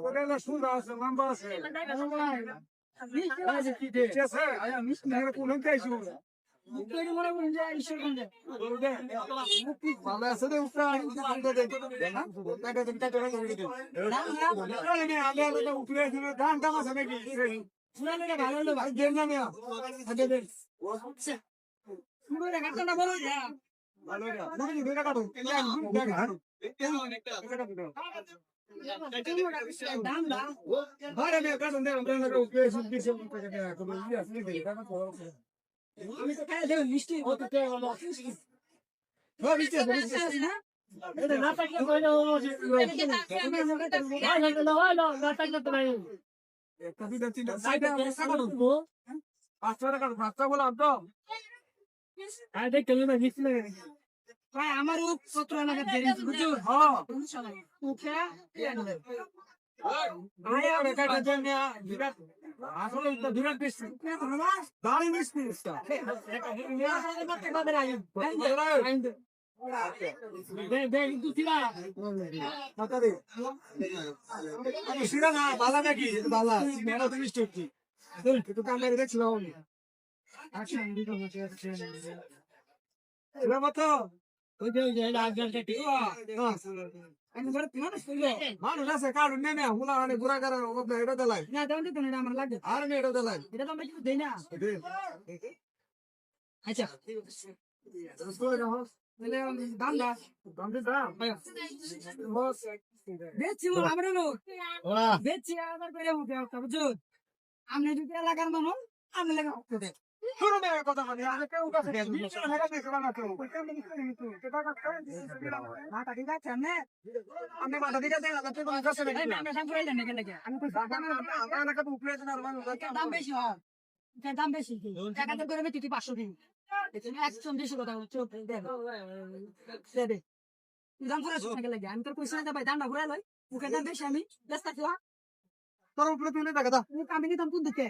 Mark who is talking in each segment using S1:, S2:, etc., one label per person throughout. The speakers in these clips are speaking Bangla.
S1: ওটা সুন্দর আছে লম্বা আছে কোন ভালো আছে রে উপরে ধান টাম আছে নাকি ভালো হলো ভাই দেন না মিয়া আমি তো খাই দেব মিষ্টি আমার পত্র বুঝছো আসলে বিরাট বেশি দাঁড়ি মিষ্টি বালা নাকি বালা মিষ্টি কামড়ে দেখছিলাম মতো মানুষ আছে কারণ নেই না হুলা মানে ঘুরা করার এটা দেলাই না আমার লাগে আর এটা দেলাই এটা তো আমি দেই না আচ্ছা আপনি যদি এলাকার মানুষ আপনি লেখা কথা মানে কেউ আপনি মাথা দিকে দাম বেশি হয় দাম বেশি করে তুই 500 দিন একজন দেশের কথা দাম ঘুরে লাগে আমি তোর পয়সা ভাই দামটা ঘুরে লই মুখে দাম বেশি আমি ব্যস্ত আছি তোর উপরে তুই টাকা দা আমি কি দাম কোন দিকে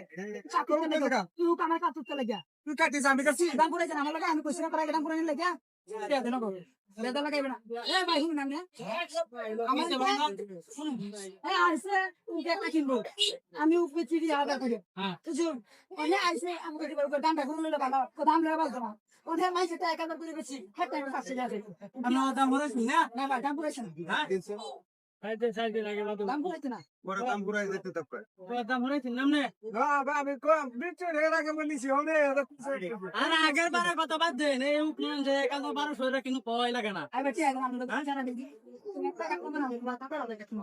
S1: তুই আমার কাজ করতে লাগিয়া তুই কাটিস আমি কাছি দাম ঘুরে আমার লাগে আমি পয়সা করাই দাম ঘুরে লাগিয়া দেন না লেদা লাগাইবে না এ ভাই শুনুন না আমার শুনুন এই আইছে উকে একটা কিনবো আমি উপরে চিড়ি আদা করে হ্যাঁ শুন ওনে আইছে আমাকে দিবার দামটা ঘুরে লইলে ভালো দাম লইলে ভালো না ওনে মাইছে টাকা দাম করে বেশি হেটা আমি কাছে যাবে আমি দাম ঘুরে না না ভাই দাম ঘুরে না সাইডে লাগে দাম ঘুরাইতে না বড় দাম ঘুরাই দিতে তক বড় দাম ঘুরাইতে নামনে না ভাই আমি কম বিচে এর আগে বলিছি ওনে আর আগের বারে কত বাদ দেন এই উপনাম যে 1200 টাকা কিন্তু পয় লাগে না আই বেটি আগে আমরা দাম জানা দিই টাকা কম না টাকা টাকা লাগে তুমি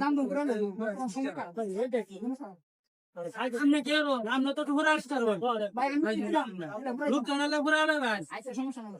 S1: দাম ঘুরা না সামনে কি হলো আমরা তো ঘুরে আসতে পারবো ভাই লোক জানালে ঘুরে আলে ভাই আচ্ছা সমস্যা নাই